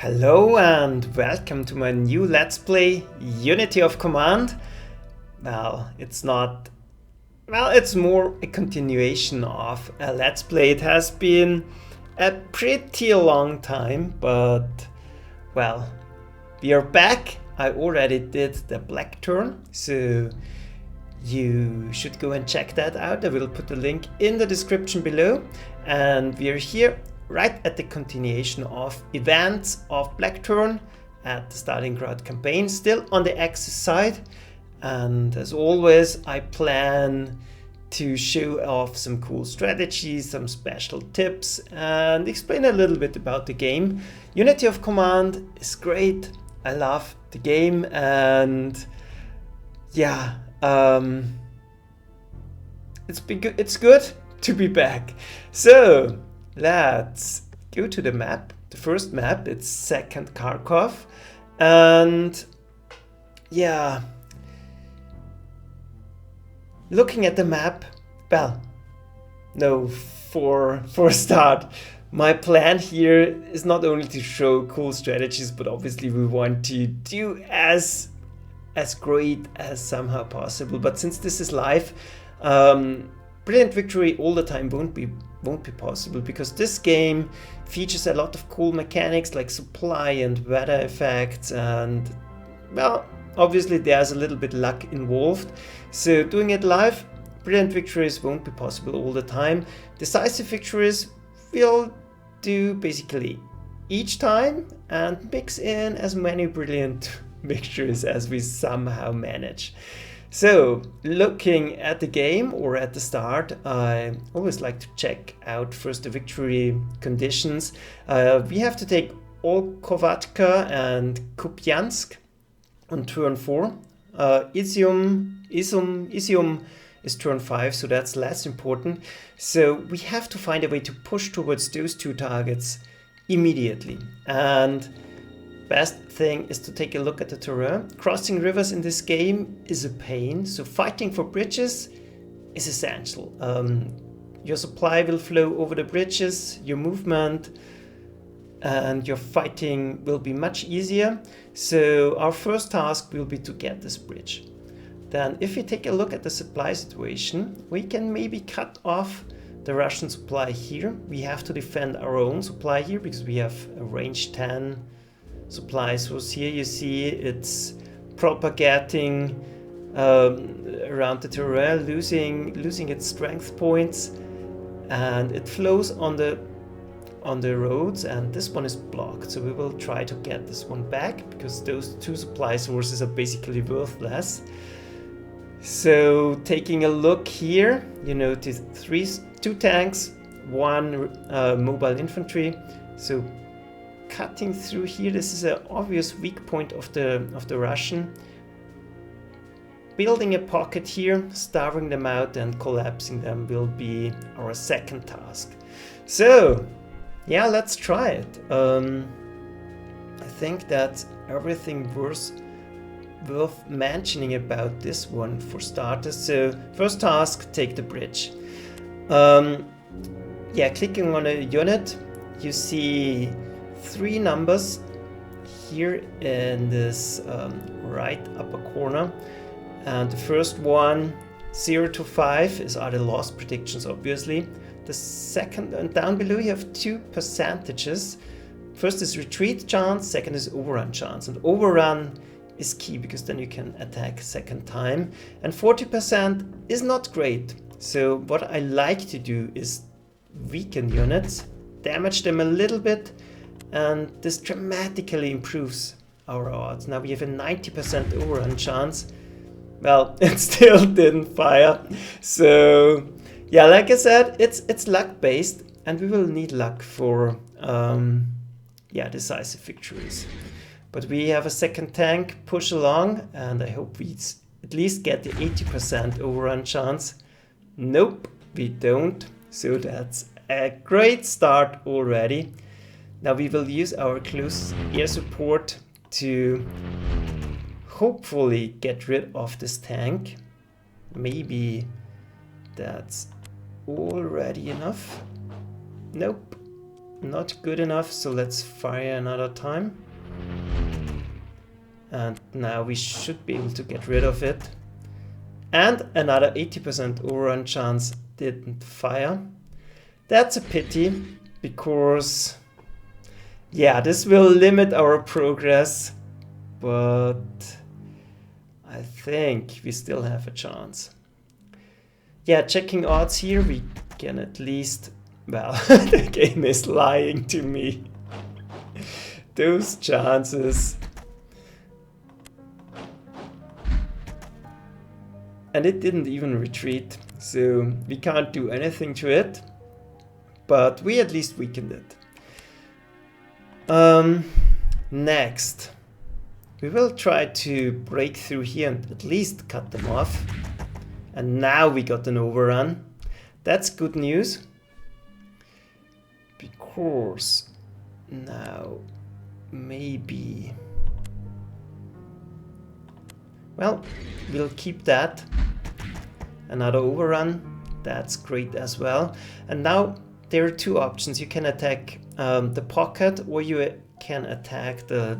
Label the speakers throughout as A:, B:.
A: Hello and welcome to my new Let's Play, Unity of Command. It's more a continuation of a Let's Play. It has been a pretty long time, but we are back. I already did the black turn, so you should go and check that out. I will put the link in the description below, and we are here right at the continuation of events of Blackturn at the Stalingrad campaign, still on the Axis side. And as always, I plan to show off some cool strategies, some special tips, and explain a little bit about the game. Unity of Command is great. I love the game, and yeah, it's good to be back. So let's go to the map. The first map, it's second Kharkov. And yeah, looking at the map, for a start, my plan here is not only to show cool strategies, but obviously we want to do as great as somehow possible. But since this is live, brilliant victory all the time won't be possible, because this game features a lot of cool mechanics like supply and weather effects, and obviously there's a little bit luck involved. So doing it live, brilliant victories won't be possible all the time. Decisive victories will do basically each time and mix in as many brilliant victories as we somehow manage. So, looking at the game or at the start, I always like to check out first the victory conditions. We have to take Olkovatka and Kupiansk on turn 4. Izium is turn 5, so that's less important. So we have to find a way to push towards those two targets immediately. And best thing is to take a look at the terrain. Crossing rivers in this game is a pain, so fighting for bridges is essential. Your supply will flow over the bridges, your movement and your fighting will be much easier. So our first task will be to get this bridge. Then if we take a look at the supply situation, we can maybe cut off the Russian supply here. We have to defend our own supply here because we have a range 10 supply source here. You see it's propagating around the terrain, losing its strength points, and it flows on the roads, and this one is blocked. So we will try to get this one back because those two supply sources are basically worthless. So taking a look here, you notice two tanks, one mobile infantry. So cutting through here, this is an obvious weak point of the Russian. Building a pocket here, starving them out and collapsing them will be our second task. So yeah, let's try it. I think that's everything worth mentioning about this one for starters. So first task, take the bridge. Clicking on a unit, you see 3 numbers here in this right upper corner, and the first one, 0 to 5, are the loss predictions, obviously. The second, and down below you have 2 percentages. First is retreat chance, second is overrun chance, and overrun is key because then you can attack a second time. And 40% is not great. So what I like to do is weaken units, damage them a little bit, and this dramatically improves our odds. Now we have a 90% overrun chance. Well, it still didn't fire. So yeah, like I said, it's luck based, and we will need luck for decisive victories. But we have a second tank, push along, and I hope we at least get the 80% overrun chance. Nope, we don't. So that's a great start already. Now we will use our close air support to hopefully get rid of this tank. Maybe that's already enough. Nope. not good enough, so let's fire another time. And now we should be able to get rid of it. And another 80% overrun chance didn't fire. That's a pity, because yeah, this will limit our progress, but I think we still have a chance. Yeah, checking odds here, we can at least, well, the game is lying to me. Those chances. And it didn't even retreat, so we can't do anything to it, but we at least weakened it. Next, we will try to break through here and at least cut them off. And now we got an overrun. That's good news, because now maybe, well, we'll keep that. Another overrun, that's great as well. And now there are two options. You can attack the pocket, or you can attack the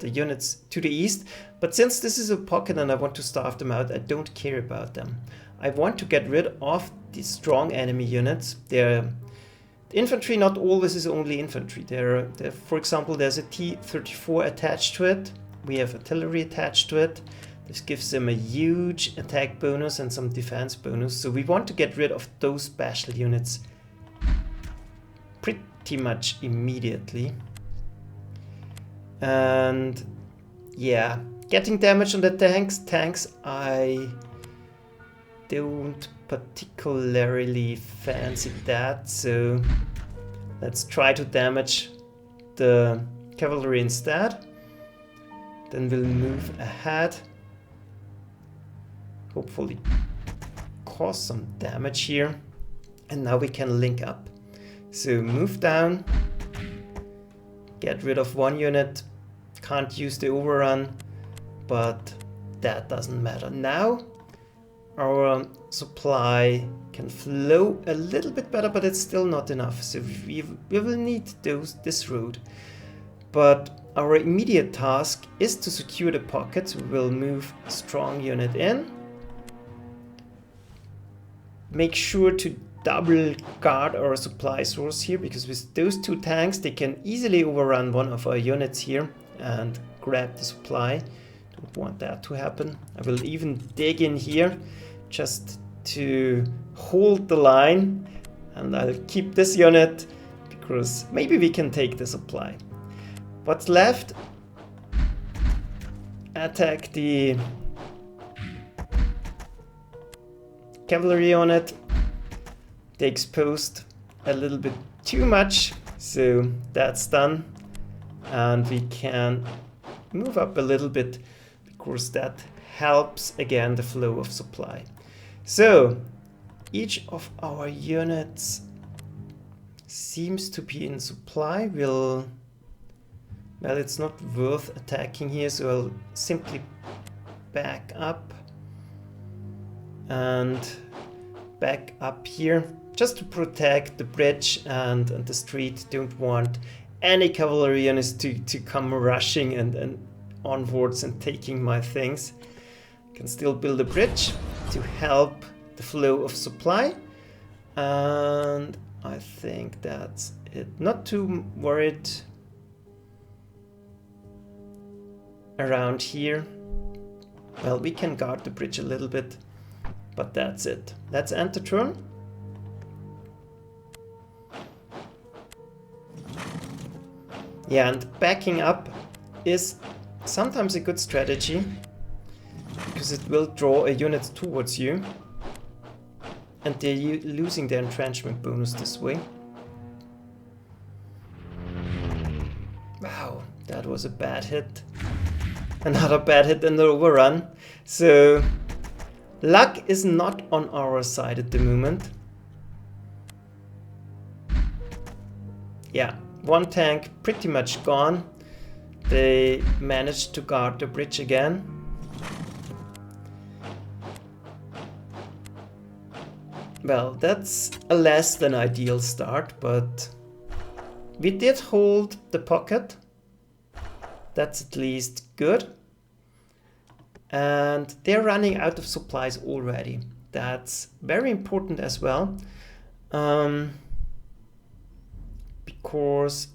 A: units to the east. But since this is a pocket and I want to starve them out, I don't care about them. I want to get rid of the strong enemy units. The infantry not always is only infantry. For example, there's a T-34 attached to it. We have artillery attached to it. This gives them a huge attack bonus and some defense bonus. So we want to get rid of those special units pretty much immediately. And yeah, getting damage on the tanks, I don't particularly fancy that. So let's try to damage the cavalry instead. Then we'll move ahead. Hopefully cause some damage here. And now we can link up. So move down, get rid of one unit, can't use the overrun, but that doesn't matter. Now our supply can flow a little bit better, but it's still not enough. So we will need this road. But our immediate task is to secure the pockets. We will move a strong unit in. Make sure to double guard our supply source here, because with those two tanks they can easily overrun one of our units here and grab the supply. Don't want that to happen. I will even dig in here just to hold the line, and I'll keep this unit because maybe we can take the supply. What's left? Attack the cavalry on it. They exposed a little bit too much, so that's done. And we can move up a little bit, because that helps again the flow of supply. So each of our units seems to be in supply. Well, it's not worth attacking here, so I'll simply back up and back up here, just to protect the bridge and the street. Don't want any cavalry units to come rushing and onwards and taking my things. Can still build a bridge to help the flow of supply, and I think that's it. Not too worried around here. Well, we can guard the bridge a little bit, but that's it. Let's end the turn. Yeah, and backing up is sometimes a good strategy, because it will draw a unit towards you, and they're losing their entrenchment bonus this way. Wow, that was a bad hit. Another bad hit and overrun. So luck is not on our side at the moment. Yeah, one tank pretty much gone. They managed to guard the bridge again. Well, that's a less than ideal start, but We did hold the pocket. That's at least good. And they're running out of supplies already. That's very important as well. Because,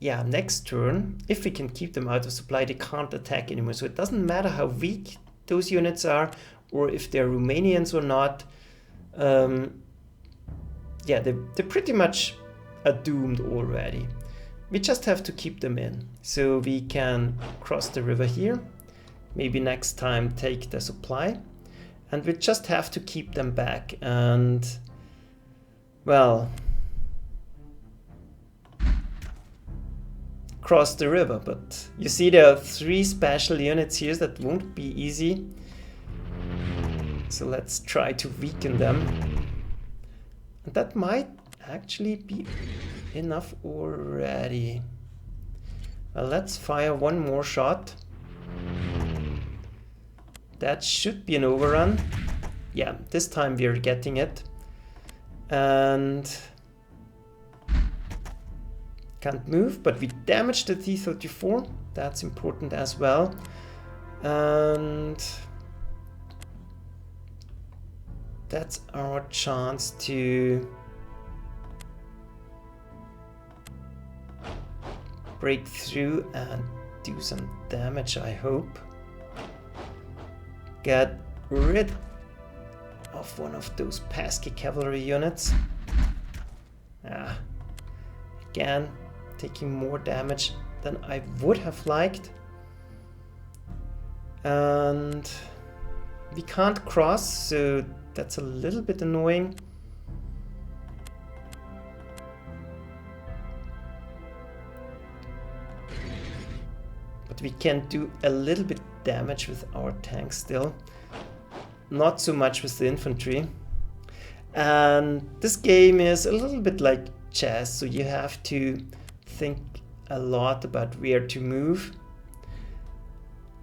A: yeah, next turn, if we can keep them out of supply, they can't attack anymore. So it doesn't matter how weak those units are, or if they're Romanians or not. Yeah, they're pretty much doomed already. We just have to keep them in. So we can cross the river here. Maybe next time take the supply. And we just have to keep them back. And, well, cross the river. But you see there are 3 special units here that won't be easy. So let's try to weaken them. And that might actually be enough already. Well, let's fire one more shot. That should be an overrun. Yeah, this time we're getting it. And can't move, but we damaged the T-34. That's important as well. And that's our chance to break through and do some damage, I hope. Get rid of one of those pesky cavalry units. Again, taking more damage than I would have liked. And we can't cross, so that's a little bit annoying. But we can do a little bit damage with our tanks still. Not so much with the infantry. And this game is a little bit like chess, so you have to think a lot about where to move.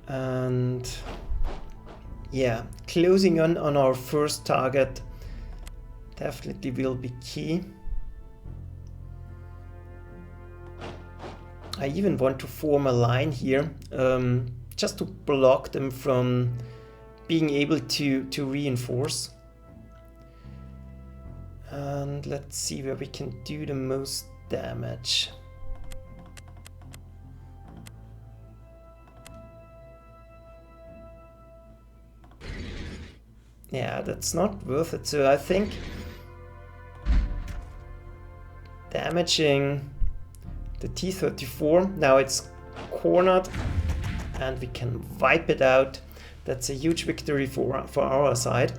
A: And yeah, closing on our first target definitely will be key. I even want to form a line here, just to block them from being able to reinforce. And let's see where we can do the most damage. Yeah, that's not worth it. So I think damaging the T-34, now it's cornered and we can wipe it out. That's a huge victory for our side.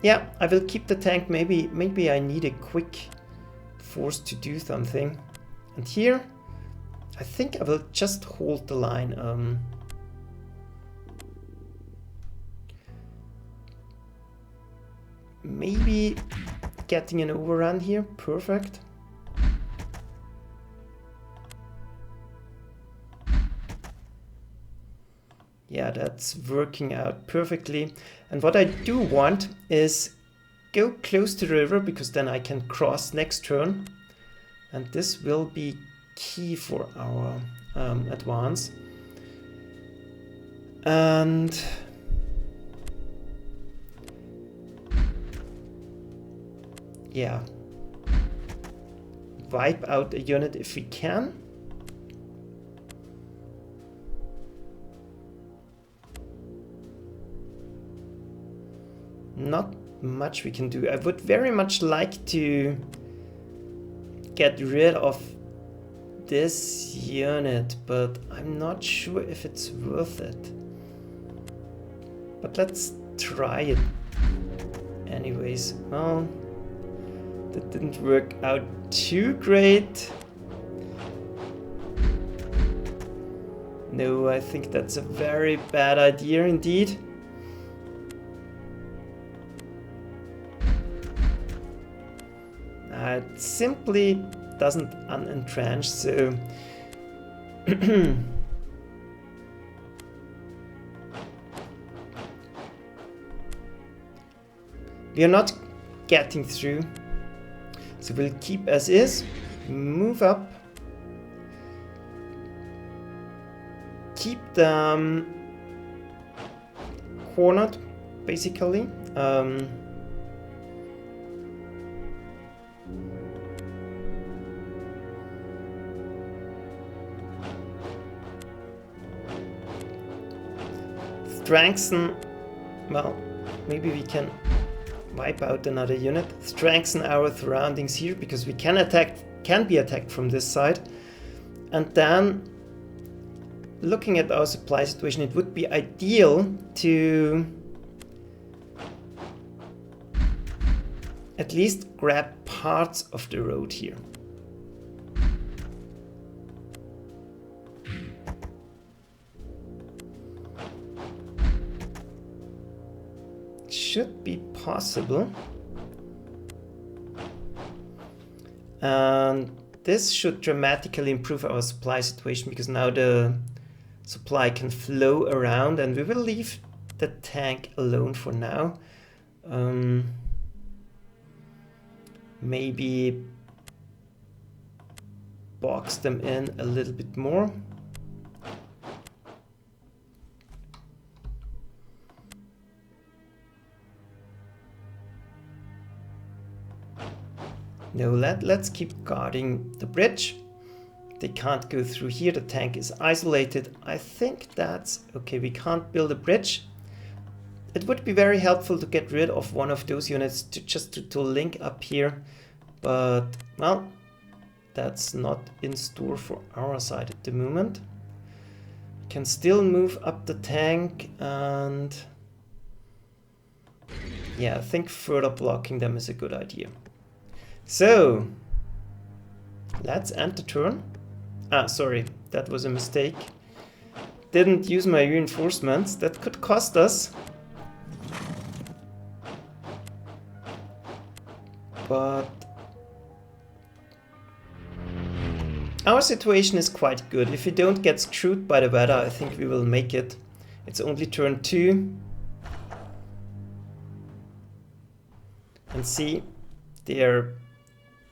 A: Yeah, I will keep the tank. Maybe I need a quick force to do something. And here, I think I will just hold the line. Maybe getting an overrun here, perfect. Yeah, that's working out perfectly. And what I do want is go close to the river, because then I can cross next turn. And this will be key for our advance. And yeah, wipe out a unit if we can. Not much we can do. I would very much like to get rid of this unit, but I'm not sure if it's worth it. But let's try it anyways. Well, that didn't work out too great. No, I think that's a very bad idea indeed. It simply doesn't unentrench, so we are not getting through. So we'll keep as is, move up, keep them cornered, basically. Strengthen, well, maybe we can wipe out another unit. Strengthen our surroundings here, because we can be attacked from this side. And then, looking at our supply situation, it would be ideal to at least grab parts of the road here. Should be possible. And this should dramatically improve our supply situation, because now the supply can flow around, and we will leave the tank alone for now. Maybe box them in a little bit more. No, let's keep guarding the bridge. They can't go through here. The tank is isolated. I think that's okay. We can't build a bridge. It would be very helpful to get rid of one of those units to link up here. But, well, that's not in store for our side at the moment. We can still move up the tank, and yeah, I think further blocking them is a good idea. So, let's end the turn. Ah, sorry, that was a mistake. Didn't use my reinforcements. That could cost us. But our situation is quite good. If we don't get screwed by the weather, I think we will make it. It's only turn 2. And see, they're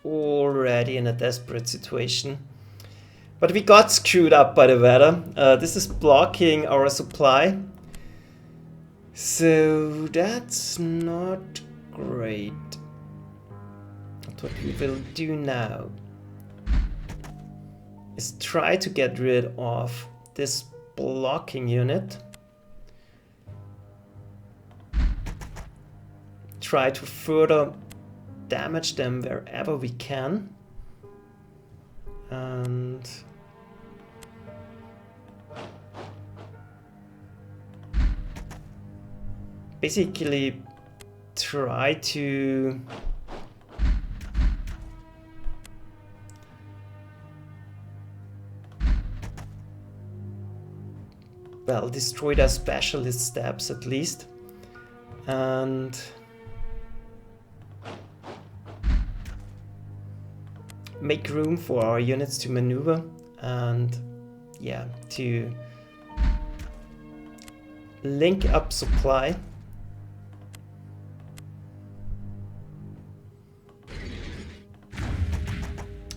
A: already in a desperate situation. But we got screwed up by the weather. This is blocking our supply. So that's not great. But what we will do now is try to get rid of this blocking unit. Try to further damage them wherever we can, and basically try to destroy their specialist stabs at least, and make room for our units to maneuver, and yeah, to link up supply.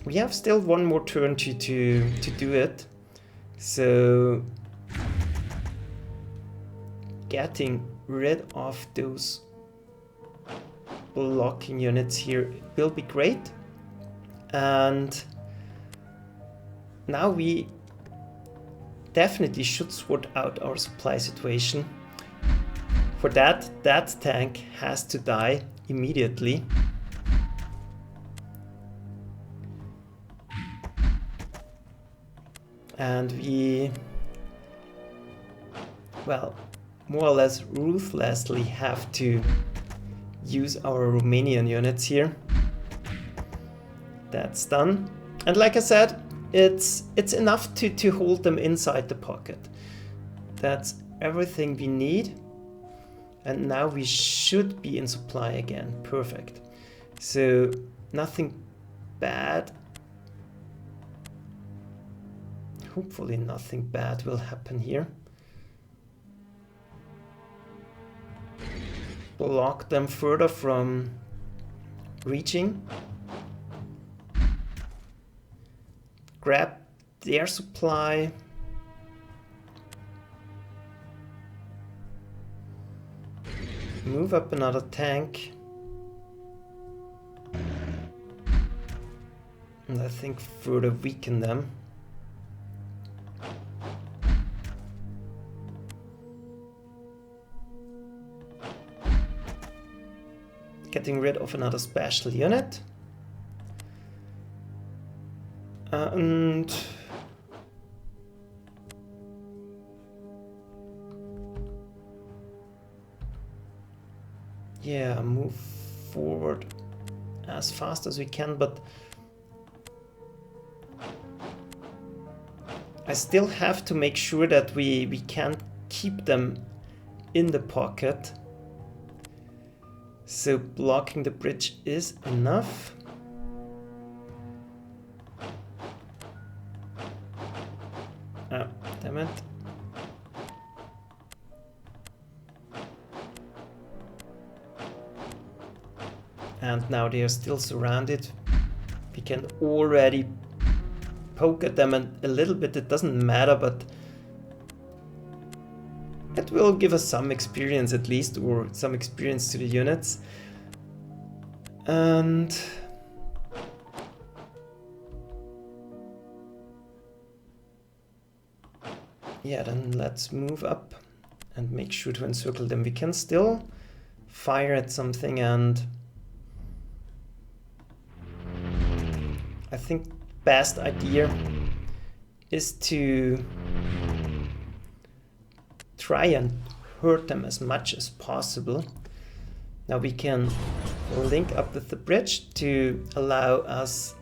A: We have still one more turn to do it, so getting rid of those blocking units here will be great. And now we definitely should sort out our supply situation. For that tank has to die immediately. And we, well, more or less ruthlessly have to use our Romanian units here. That's done. And like I said, it's enough to hold them inside the pocket. That's everything we need. And now we should be in supply again. Perfect. So nothing bad. Hopefully nothing bad will happen here. Block them further from reaching. Grab their supply. Move up another tank. And I think further weaken them. Getting rid of another special unit. And yeah, move forward as fast as we can, but I still have to make sure that we can keep them in the pocket. So blocking the bridge is enough. Oh, damn it. And now they are still surrounded. We can already poke at them a little bit. It doesn't matter, but it will give us some experience at least, or some experience to the units. And yeah, then let's move up and make sure to encircle them. We can still fire at something, and I think best idea is to try and hurt them as much as possible. Now we can link up with the bridge to allow us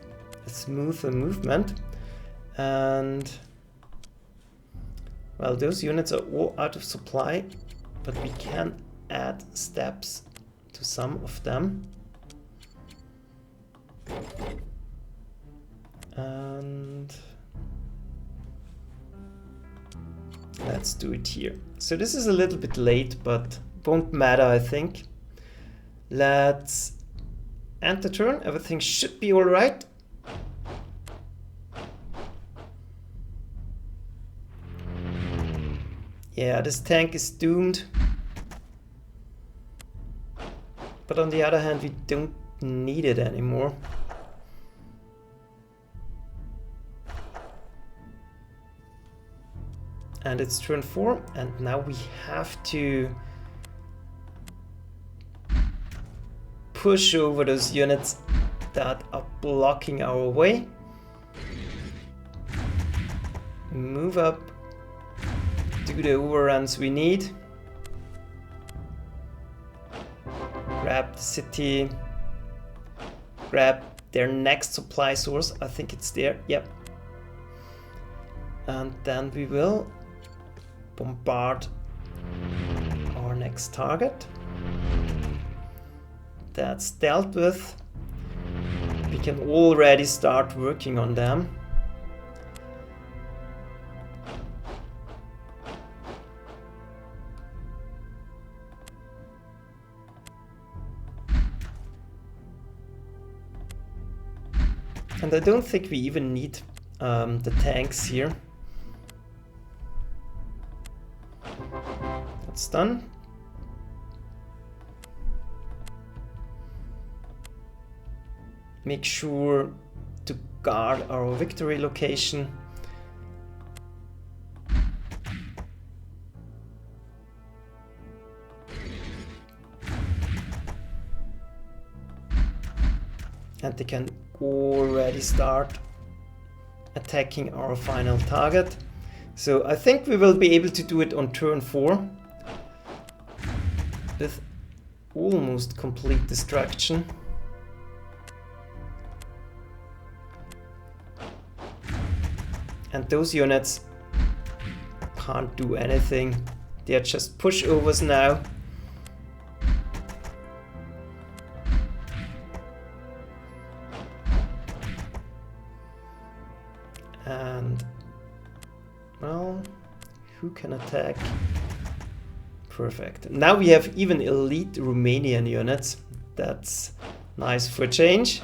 A: a smoother movement. And well, those units are all out of supply, but we can add steps to some of them. And let's do it here. So this is a little bit late, but won't matter, I think. Let's end the turn. Everything should be all right. Yeah, this tank is doomed. But on the other hand, we don't need it anymore. And it's turn 4, and now we have to push over those units that are blocking our way. Move up, do the overruns we need. Grab the city, grab their next supply source. I think it's there, yep. And then we will bombard our next target. That's dealt with. We can already start working on them. And I don't think we even need the tanks here. That's done. Make sure to guard our victory location. And they can already start attacking our final target. So I think we will be able to do it on turn 4 with almost complete destruction. And those units can't do anything. They are just pushovers now. And well, who can attack? Perfect. Now we have even elite Romanian units. That's Nice for change.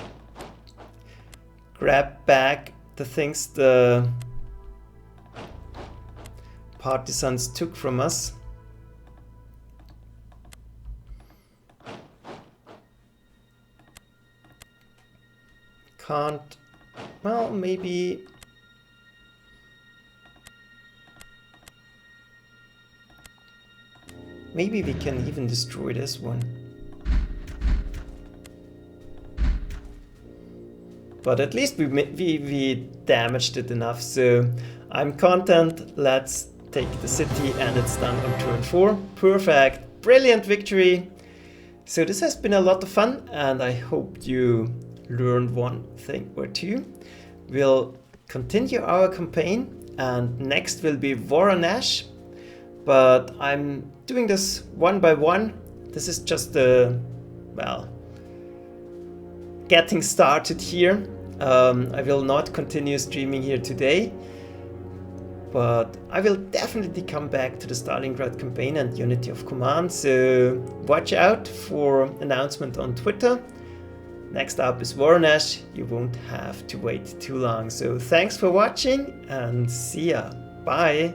A: Grab back the things the partisans took from us. Can't, well, maybe we can even destroy this one. But at least we damaged it enough, so I'm content. Let's take the city, and it's done on turn 4. Perfect, brilliant victory. So this has been a lot of fun, and I hope you learned one thing or two. We'll continue our campaign, and next will be War on Ash, but I'm doing this one by one. This is just well, getting started here. I will not continue streaming here today, but I will definitely come back to the Stalingrad campaign and Unity of Command, so watch out for announcement on Twitter. Next up is War on Ash. You won't have to wait too long. So thanks for watching, and see ya. Bye.